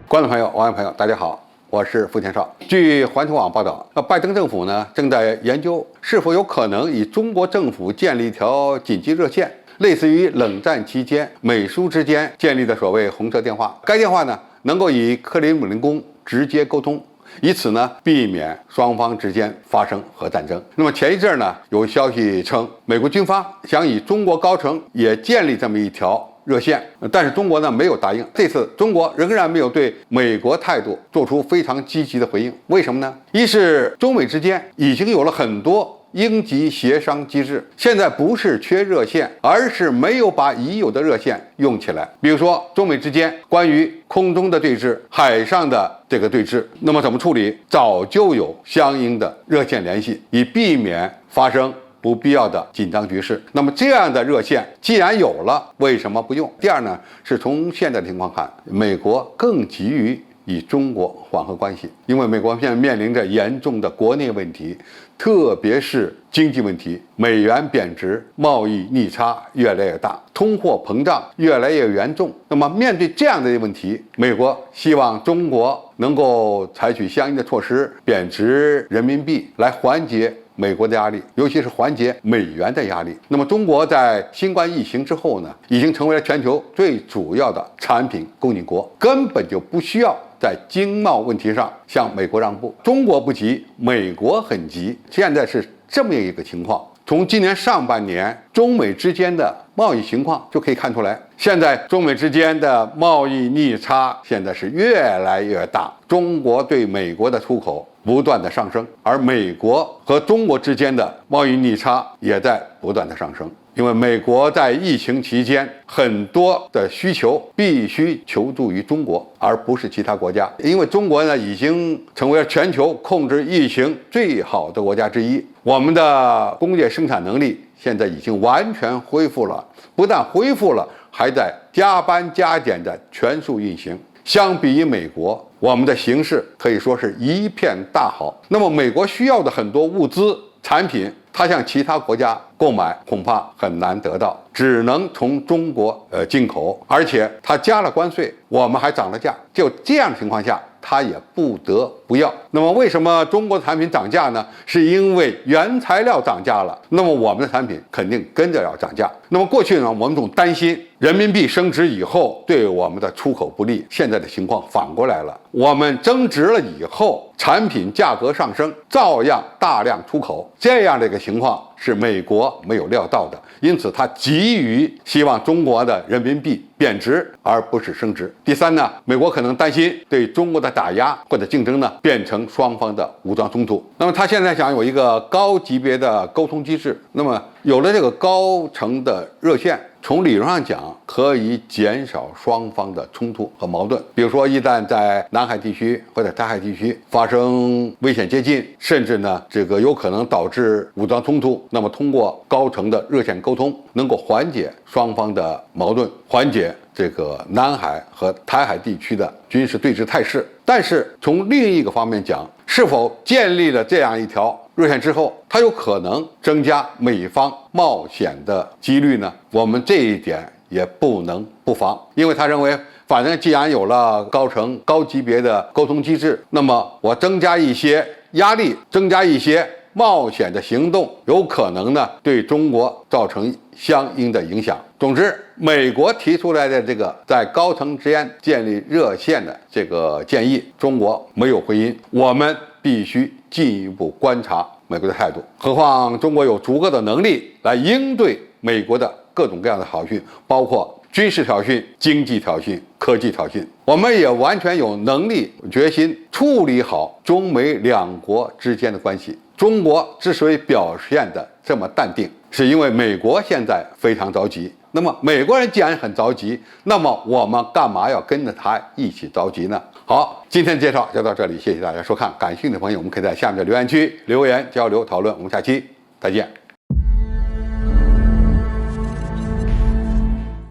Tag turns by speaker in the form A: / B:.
A: 观众朋友、网友朋友，大家好，我是付天少。据环球网报道，拜登政府呢正在研究是否有可能与中国政府建立一条紧急热线，类似于冷战期间美苏之间建立的所谓红色电话。该电话呢能够与克里姆林宫直接沟通，以此呢避免双方之间发生核战争。那么前一阵呢有消息称，美国军方想与中国高层也建立这么一条热线，但是中国呢没有答应。这次中国仍然没有对美国态度做出非常积极的回应，为什么呢？一是中美之间已经有了很多应急协商机制，现在不是缺热线，而是没有把已有的热线用起来。比如说中美之间关于空中的对峙、海上的这个对峙，那么怎么处理？早就有相应的热线联系，以避免发生不必要的紧张局势。那么这样的热线既然有了，为什么不用？第二呢，是从现在的情况看，美国更急于与中国缓和关系，因为美国现在面临着严重的国内问题，特别是经济问题，美元贬值，贸易逆差越来越大，通货膨胀越来越严重。那么面对这样的问题，美国希望中国能够采取相应的措施，贬值人民币来缓解美国的压力，尤其是缓解美元的压力。那么中国在新冠疫情之后呢，已经成为了全球最主要的产品供应国，根本就不需要在经贸问题上向美国让步。中国不急，美国很急，现在是这么一个情况。从今年上半年中美之间的贸易情况就可以看出来，现在中美之间的贸易逆差现在是越来越大，中国对美国的出口不断的上升，而美国和中国之间的贸易逆差也在不断的上升。因为美国在疫情期间很多的需求必须求助于中国，而不是其他国家。因为中国呢已经成为了全球控制疫情最好的国家之一，我们的工业生产能力现在已经完全恢复了，不但恢复了，还在加班加点的全速运行。相比于美国，我们的形势可以说是一片大好。那么美国需要的很多物资产品，它向其他国家购买恐怕很难得到，只能从中国进口，而且它加了关税，我们还涨了价。就这样的情况下，它也不得不要。那么为什么中国的产品涨价呢？是因为原材料涨价了，那么我们的产品肯定跟着要涨价。那么过去呢，我们总担心人民币升值以后对我们的出口不利，现在的情况反过来了，我们增值了以后，产品价格上升，照样大量出口，这样的一个情况是美国没有料到的，因此他急于希望中国的人民币贬值而不是升值。第三呢，美国可能担心对中国的打压或者竞争呢变成双方的武装冲突，那么他现在想有一个高级别的沟通机制，那么有了这个高层的热线，从理论上讲可以减少双方的冲突和矛盾。比如说一旦在南海地区或者台海地区发生危险接近，甚至呢这个有可能导致武装冲突，那么通过高层的热线沟通能够缓解双方的矛盾，缓解这个南海和台海地区的军事对峙态势。但是从另一个方面讲，是否建立了这样一条热线之后，它有可能增加美方冒险的几率呢？我们这一点也不能不防，因为他认为反正既然有了高级别的沟通机制，那么我增加一些压力，增加一些冒险的行动，有可能呢对中国造成相应的影响。总之，美国提出来的这个在高层之间建立热线的这个建议，中国没有回音，我们必须进一步观察美国的态度。何况中国有足够的能力来应对美国的各种各样的挑衅，包括军事挑衅、经济挑衅、科技挑衅，我们也完全有能力、决心处理好中美两国之间的关系。中国之所以表现得这么淡定，是因为美国现在非常着急。那么美国人既然很着急，那么我们干嘛要跟着他一起着急呢？好，今天的介绍就到这里，谢谢大家收看。感兴趣的朋友，我们可以在下面的留言区留言交流讨论。我们下期再见。